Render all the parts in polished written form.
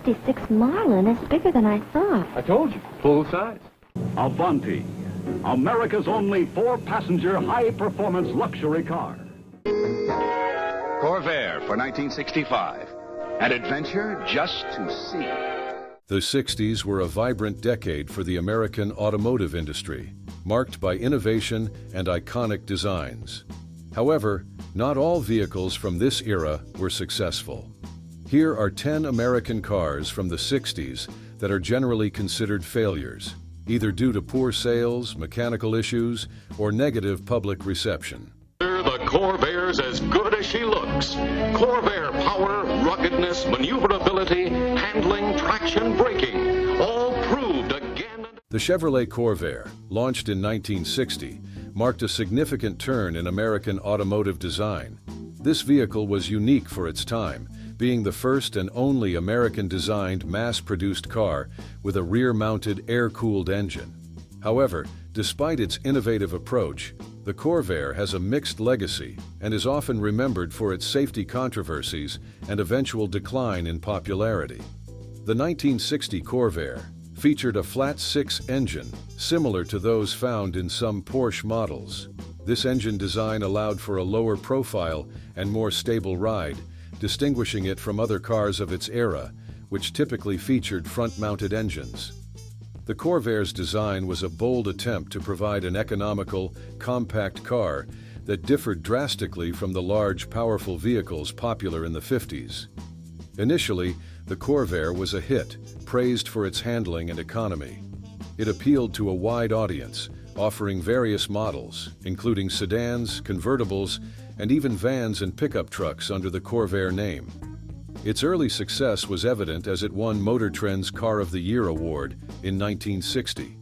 66 Marlin is bigger than I thought. I told you, full size. Avanti, America's only four-passenger high-performance luxury car. Corvair for 1965. An adventure just to see. The 60s were a vibrant decade for the American automotive industry, marked by innovation and iconic designs. However, not all vehicles from this era were successful. Here are 10 American cars from the 60s that are generally considered failures, either due to poor sales, mechanical issues, or negative public reception. The Corvair's as good as she looks. Corvair power, ruggedness, maneuverability, handling, traction, braking, all proved again. The Chevrolet Corvair, launched in 1960, marked a significant turn in American automotive design. This vehicle was unique for its time, being the first and only American-designed mass-produced car with a rear-mounted air-cooled engine. However, despite its innovative approach, the Corvair has a mixed legacy and is often remembered for its safety controversies and eventual decline in popularity. The 1960 Corvair featured a flat-six engine, similar to those found in some Porsche models. This engine design allowed for a lower profile and more stable ride, distinguishing it from other cars of its era, which typically featured front-mounted engines. The Corvair's design was a bold attempt to provide an economical, compact car that differed drastically from the large, powerful vehicles popular in the 50s. Initially, the Corvair was a hit, praised for its handling and economy. It appealed to a wide audience, offering various models, including sedans, convertibles, and even vans and pickup trucks under the Corvair name. Its early success was evident as it won Motor Trend's Car of the Year award in 1960.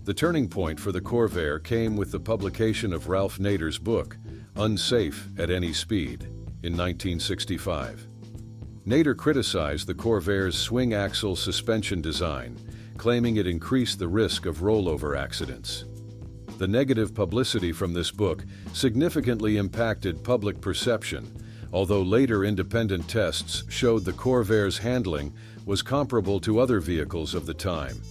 The turning point for the Corvair came with the publication of Ralph Nader's book, Unsafe at Any Speed, in 1965. Nader criticized the Corvair's swing-axle suspension design, claiming it increased the risk of rollover accidents. The negative publicity from this book significantly impacted public perception, although later independent tests showed the Corvair's handling was comparable to other vehicles of the time.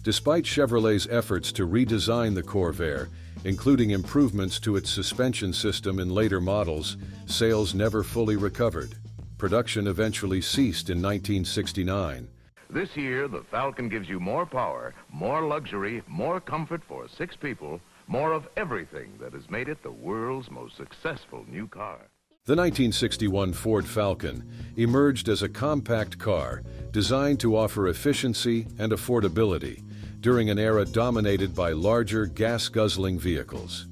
Despite Chevrolet's efforts to redesign the Corvair, including improvements to its suspension system in later models, sales never fully recovered. Production eventually ceased in 1969. This year, the Falcon gives you more power, more luxury, more comfort for 6 people, more of everything that has made it the world's most successful new car. The 1961 Ford Falcon emerged as a compact car designed to offer efficiency and affordability during an era dominated by larger gas-guzzling vehicles.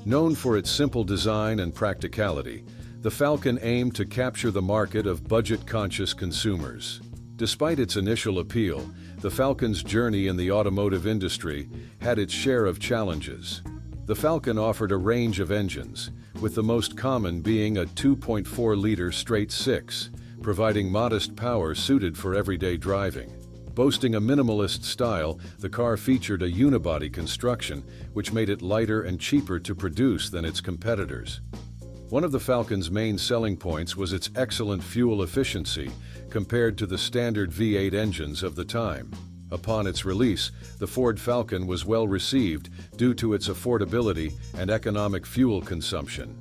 Known for its simple design and practicality, the Falcon aimed to capture the market of budget-conscious consumers. Despite its initial appeal, the Falcon's journey in the automotive industry had its share of challenges. The Falcon offered a range of engines, with the most common being a 2.4-liter straight-six, providing modest power suited for everyday driving. Boasting a minimalist style, the car featured a unibody construction, which made it lighter and cheaper to produce than its competitors. One of the Falcon's main selling points was its excellent fuel efficiency compared to the standard V8 engines of the time. Upon its release, the Ford Falcon was well received due to its affordability and economic fuel consumption.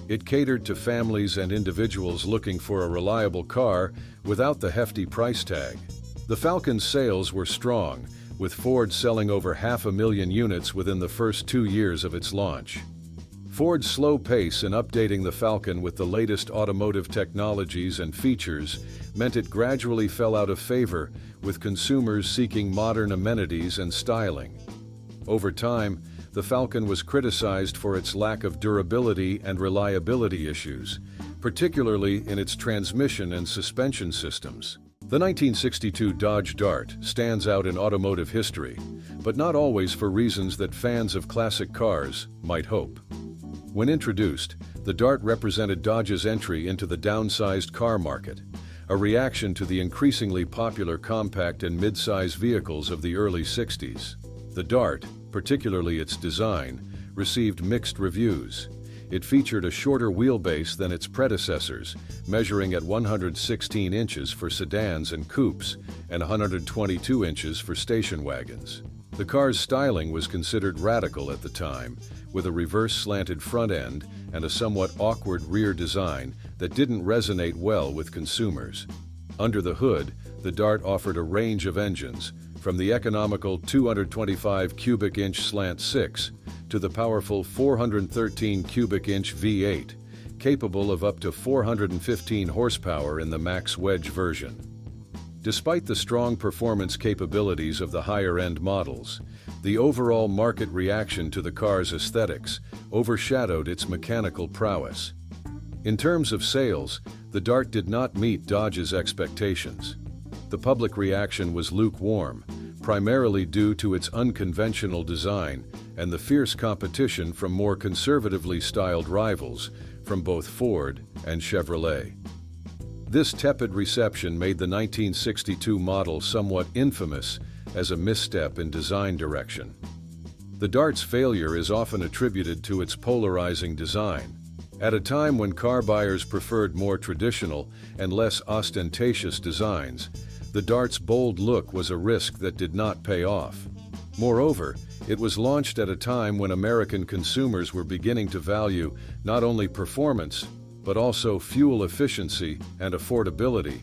It catered to families and individuals looking for a reliable car without the hefty price tag. The Falcon's sales were strong, with Ford selling over 500,000 units within the first 2 years of its launch. Ford's slow pace in updating the Falcon with the latest automotive technologies and features meant it gradually fell out of favor, with consumers seeking modern amenities and styling. Over time, the Falcon was criticized for its lack of durability and reliability issues, particularly in its transmission and suspension systems. The 1962 Dodge Dart stands out in automotive history, but not always for reasons that fans of classic cars might hope. When introduced, the Dart represented Dodge's entry into the downsized car market, a reaction to the increasingly popular compact and mid-size vehicles of the early 60s. The Dart, particularly its design, received mixed reviews. It featured a shorter wheelbase than its predecessors, measuring at 116 inches for sedans and coupes and 122 inches for station wagons. The car's styling was considered radical at the time, with a reverse slanted front end and a somewhat awkward rear design that didn't resonate well with consumers. Under the hood, the Dart offered a range of engines, from the economical 225 cubic inch slant 6 to the powerful 413 cubic inch V8, capable of up to 415 horsepower in the max wedge version. Despite the strong performance capabilities of the higher-end models, the overall market reaction to the car's aesthetics overshadowed its mechanical prowess. In terms of sales, the Dart did not meet Dodge's expectations. The public reaction was lukewarm, primarily due to its unconventional design and the fierce competition from more conservatively styled rivals from both Ford and Chevrolet. This tepid reception made the 1962 model somewhat infamous as a misstep in design direction. The Dart's failure is often attributed to its polarizing design. At a time when car buyers preferred more traditional and less ostentatious designs, the Dart's bold look was a risk that did not pay off. Moreover, it was launched at a time when American consumers were beginning to value not only performance, but also fuel efficiency and affordability,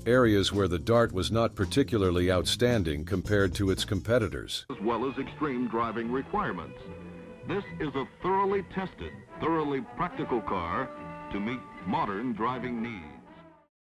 areas where the Dart was not particularly outstanding compared to its competitors. As well as extreme driving requirements. This is a thoroughly tested, thoroughly practical car to meet modern driving needs.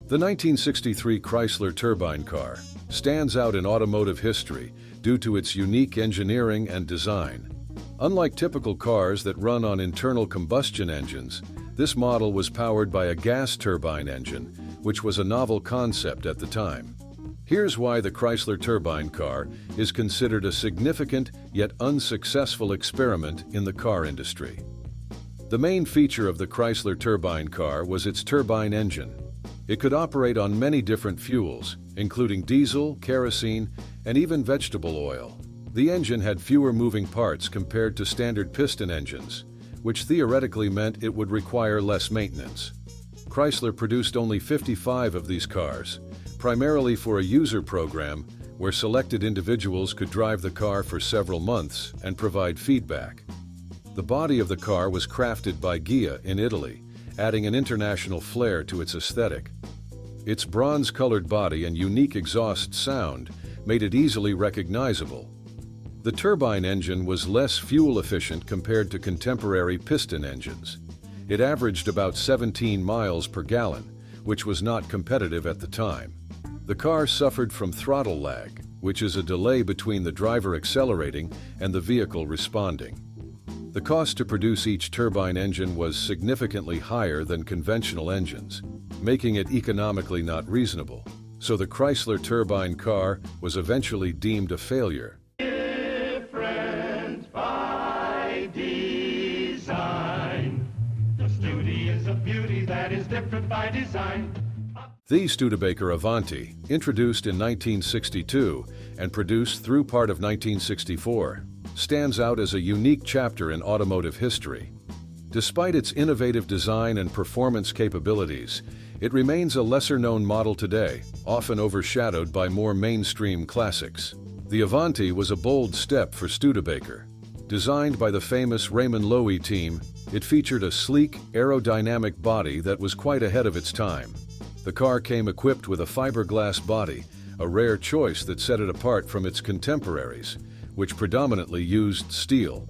The 1963 Chrysler Turbine Car stands out in automotive history due to its unique engineering and design. Unlike typical cars that run on internal combustion engines, this model was powered by a gas turbine engine, which was a novel concept at the time. Here's why the Chrysler Turbine Car is considered a significant yet unsuccessful experiment in the car industry. The main feature of the Chrysler Turbine Car was its turbine engine. It could operate on many different fuels, including diesel, kerosene, and even vegetable oil. The engine had fewer moving parts compared to standard piston engines, which theoretically meant it would require less maintenance. Chrysler produced only 55 of these cars, primarily for a user program where selected individuals could drive the car for several months and provide feedback. The body of the car was crafted by Ghia in Italy, adding an international flair to its aesthetic. Its bronze-colored body and unique exhaust sound made it easily recognizable. The turbine engine was less fuel efficient compared to contemporary piston engines. It averaged about 17 miles per gallon, which was not competitive at the time. The car suffered from throttle lag, which is a delay between the driver accelerating and the vehicle responding. The cost to produce each turbine engine was significantly higher than conventional engines, making it economically not reasonable. So the Chrysler Turbine Car was eventually deemed a failure. Different by design. The Studebaker Avanti, introduced in 1962 and produced through part of 1964, stands out as a unique chapter in automotive history. Despite its innovative design and performance capabilities, it remains a lesser-known model today, often overshadowed by more mainstream classics. The Avanti was a bold step for Studebaker. Designed by the famous Raymond Loewy team, it featured a sleek, aerodynamic body that was quite ahead of its time. The car came equipped with a fiberglass body, a rare choice that set it apart from its contemporaries, which predominantly used steel.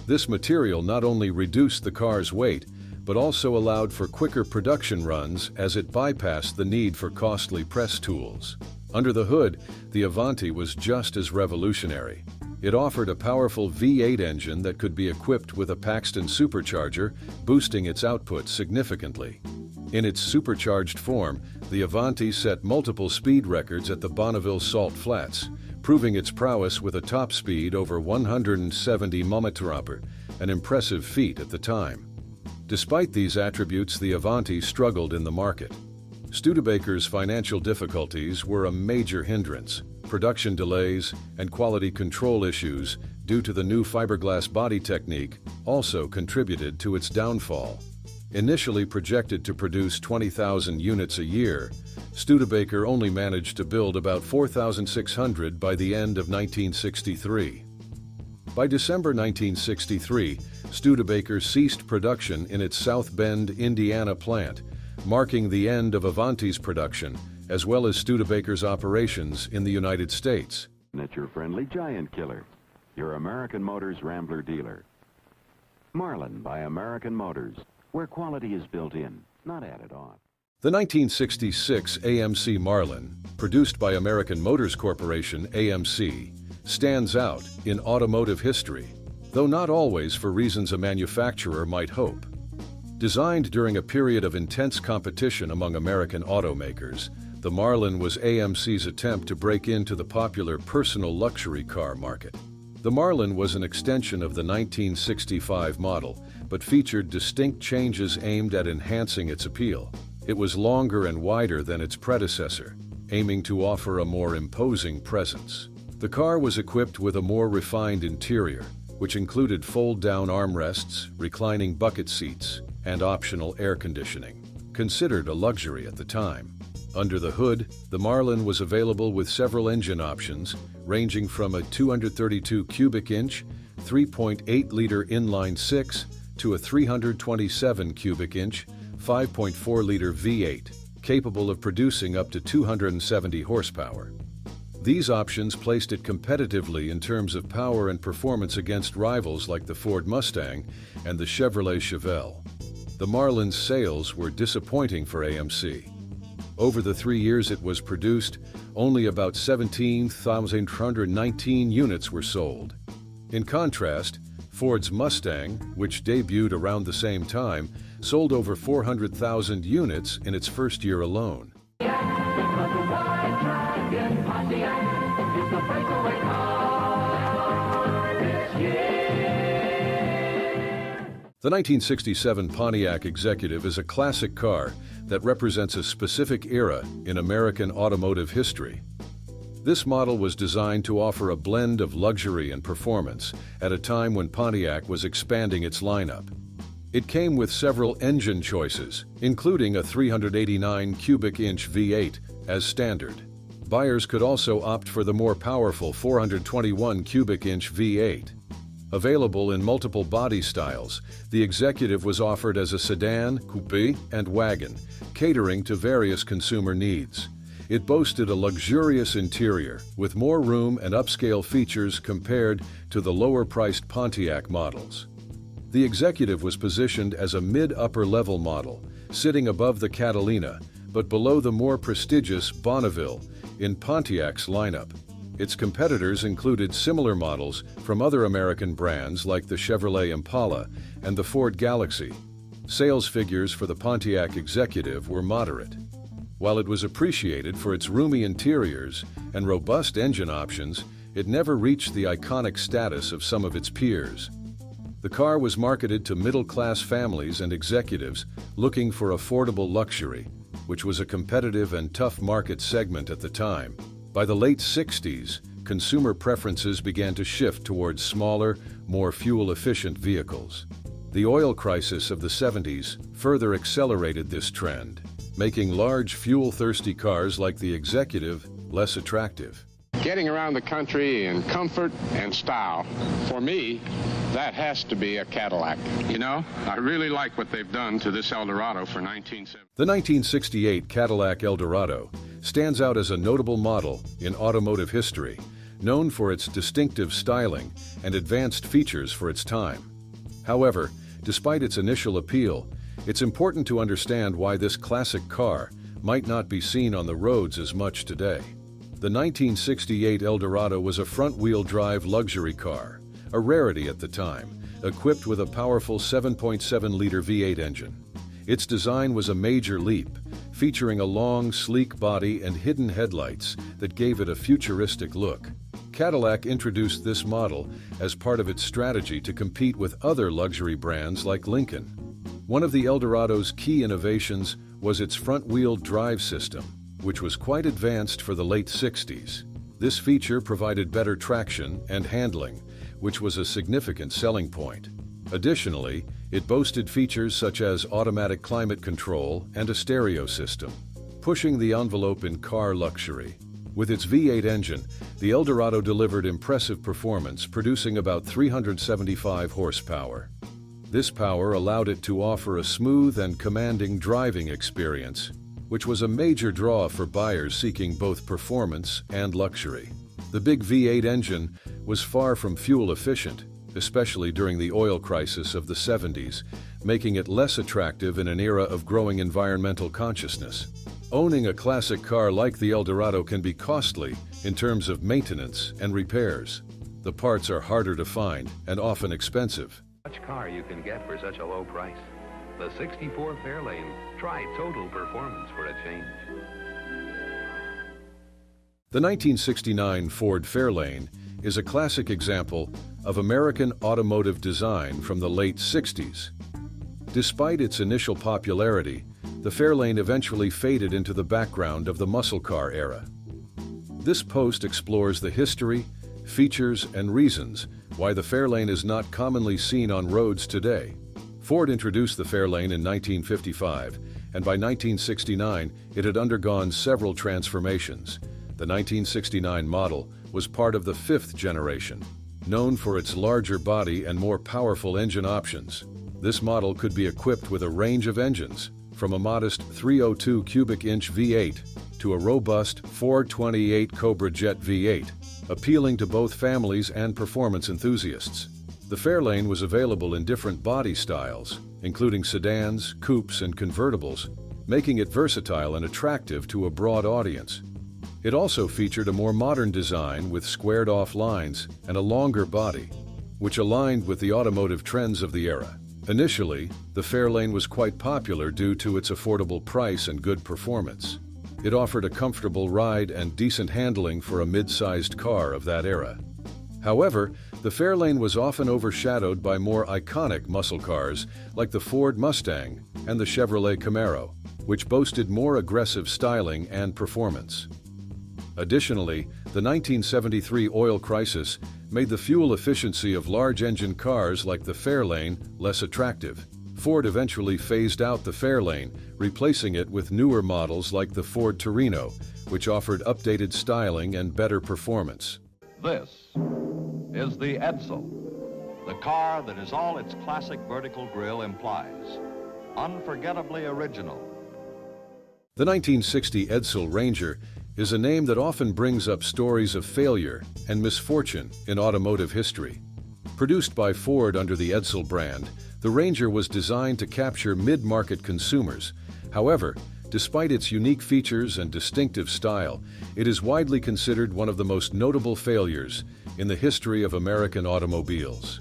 This material not only reduced the car's weight, but also allowed for quicker production runs as it bypassed the need for costly press tools. Under the hood, the Avanti was just as revolutionary. It offered a powerful V8 engine that could be equipped with a Paxton supercharger, boosting its output significantly. In its supercharged form, the Avanti set multiple speed records at the Bonneville Salt Flats, proving its prowess with a top speed over 170 mph, an impressive feat at the time. Despite these attributes, the Avanti struggled in the market. Studebaker's financial difficulties were a major hindrance. Production delays and quality control issues due to the new fiberglass body technique, also contributed to its downfall. Initially projected to produce 20,000 units a year, Studebaker only managed to build about 4,600 by the end of 1963. By December 1963, Studebaker ceased production in its South Bend, Indiana plant, marking the end of Avanti's production, as well as Studebaker's operations in the United States. It's your friendly giant killer, your American Motors Rambler dealer. Marlin by American Motors, where quality is built in, not added on. The 1966 AMC Marlin, produced by American Motors Corporation, AMC, stands out in automotive history, though not always for reasons a manufacturer might hope. Designed during a period of intense competition among American automakers, the Marlin was AMC's attempt to break into the popular personal luxury car market. The Marlin was an extension of the 1965 model, but featured distinct changes aimed at enhancing its appeal. It was longer and wider than its predecessor, aiming to offer a more imposing presence. The car was equipped with a more refined interior, which included fold-down armrests, reclining bucket seats, and optional air conditioning, considered a luxury at the time. Under the hood, the Marlin was available with several engine options, ranging from a 232 cubic inch, 3.8-liter inline-six to a 327 cubic inch, 5.4-liter V8, capable of producing up to 270 horsepower. These options placed it competitively in terms of power and performance against rivals like the Ford Mustang and the Chevrolet Chevelle. The Marlin's sales were disappointing for AMC. Over the 3 years it was produced, only about 17,119 units were sold. In contrast, Ford's Mustang, which debuted around the same time, sold over 400,000 units in its first year alone. The 1967 Pontiac Executive is a classic car that represents a specific era in American automotive history. This model was designed to offer a blend of luxury and performance at a time when Pontiac was expanding its lineup. It came with several engine choices, including a 389 cubic inch V8 as standard. Buyers could also opt for the more powerful 421 cubic inch V8. Available in multiple body styles, the Executive was offered as a sedan, coupe, and wagon, catering to various consumer needs. It boasted a luxurious interior with more room and upscale features compared to the lower-priced Pontiac models. The Executive was positioned as a mid-upper level model, sitting above the Catalina, but below the more prestigious Bonneville in Pontiac's lineup. Its competitors included similar models from other American brands like the Chevrolet Impala and the Ford Galaxy. Sales figures for the Pontiac Executive were moderate. While it was appreciated for its roomy interiors and robust engine options, it never reached the iconic status of some of its peers. The car was marketed to middle-class families and executives looking for affordable luxury, which was a competitive and tough market segment at the time. By the late 60s, consumer preferences began to shift towards smaller, more fuel-efficient vehicles. The oil crisis of the 70s further accelerated this trend, making large, fuel-thirsty cars like the Executive less attractive. Getting around the country in comfort and style, for me, that has to be a Cadillac. You know, I really like what they've done to this Eldorado for 1970. The 1968 Cadillac Eldorado stands out as a notable model in automotive history, known for its distinctive styling and advanced features for its time. However, despite its initial appeal, it's important to understand why this classic car might not be seen on the roads as much today. The 1968 Eldorado was a front-wheel drive luxury car, a rarity at the time, equipped with a powerful 7.7-liter V8 engine. Its design was a major leap, featuring a long, sleek body and hidden headlights that gave it a futuristic look. Cadillac introduced this model as part of its strategy to compete with other luxury brands like Lincoln. One of the Eldorado's key innovations was its front-wheel drive system, which was quite advanced for the late 60s. This feature provided better traction and handling, which was a significant selling point. Additionally, it boasted features such as automatic climate control and a stereo system, pushing the envelope in car luxury. With its V8 engine, the Eldorado delivered impressive performance, producing about 375 horsepower. This power allowed it to offer a smooth and commanding driving experience, which was a major draw for buyers seeking both performance and luxury. The big V8 engine was far from fuel efficient, especially during the oil crisis of the 70s, making it less attractive in an era of growing environmental consciousness. Owning a classic car like the Eldorado can be costly in terms of maintenance and repairs. The parts are harder to find and often expensive. Much car you can get for such a low price. The 64 Fairlane. Try total performance for a change. The 1969 Ford Fairlane is a classic example of American automotive design from the late 60s. Despite its initial popularity, the Fairlane eventually faded into the background of the muscle car era. This post explores the history, features, and reasons why the Fairlane is not commonly seen on roads today. Ford introduced the Fairlane in 1955, and by 1969 it had undergone several transformations. The 1969 model was part of the fifth generation, known for its larger body and more powerful engine options. This model could be equipped with a range of engines, from a modest 302 cubic inch V8 to a robust 428 Cobra Jet V8, appealing to both families and performance enthusiasts. The Fairlane was available in different body styles, including sedans, coupes, and convertibles, making it versatile and attractive to a broad audience. It also featured a more modern design with squared-off lines and a longer body, which aligned with the automotive trends of the era. Initially, the Fairlane was quite popular due to its affordable price and good performance. It offered a comfortable ride and decent handling for a mid-sized car of that era. However, the Fairlane was often overshadowed by more iconic muscle cars like the Ford Mustang and the Chevrolet Camaro, which boasted more aggressive styling and performance. Additionally, the 1973 oil crisis made the fuel efficiency of large-engine cars like the Fairlane less attractive. Ford eventually phased out the Fairlane, replacing it with newer models like the Ford Torino, which offered updated styling and better performance. This is the Edsel, the car that is all its classic vertical grille implies. Unforgettably original. The 1960 Edsel Ranger is a name that often brings up stories of failure and misfortune in automotive history. Produced by Ford under the Edsel brand, the Ranger was designed to capture mid-market consumers. However, despite its unique features and distinctive style, it is widely considered one of the most notable failures in the history of American automobiles.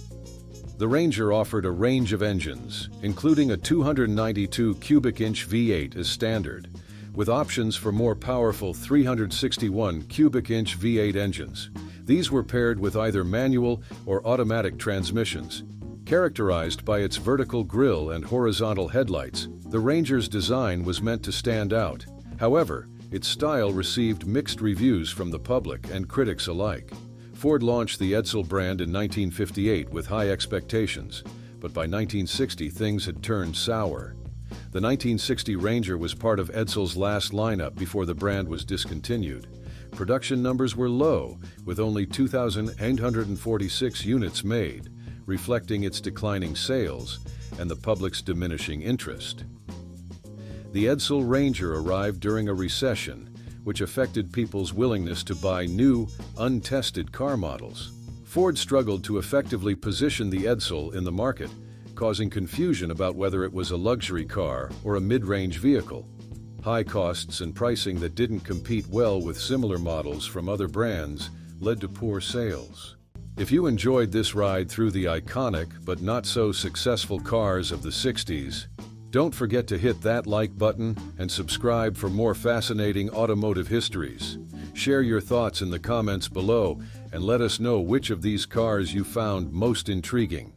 The Ranger offered a range of engines, including a 292 cubic inch V8 as standard, with options for more powerful 361 cubic inch V8 engines. These were paired with either manual or automatic transmissions. Characterized by its vertical grille and horizontal headlights, the Ranger's design was meant to stand out. However, its style received mixed reviews from the public and critics alike. Ford launched the Edsel brand in 1958 with high expectations, but by 1960 things had turned sour. The 1960 Ranger was part of Edsel's last lineup before the brand was discontinued. Production numbers were low, with only 2,846 units made, reflecting its declining sales and the public's diminishing interest. The Edsel Ranger arrived during a recession, which affected people's willingness to buy new, untested car models. Ford struggled to effectively position the Edsel in the market, causing confusion about whether it was a luxury car or a mid-range vehicle. High costs and pricing that didn't compete well with similar models from other brands led to poor sales. If you enjoyed this ride through the iconic but not so successful cars of the 60s, don't forget to hit that like button and subscribe for more fascinating automotive histories. Share your thoughts in the comments below and let us know which of these cars you found most intriguing.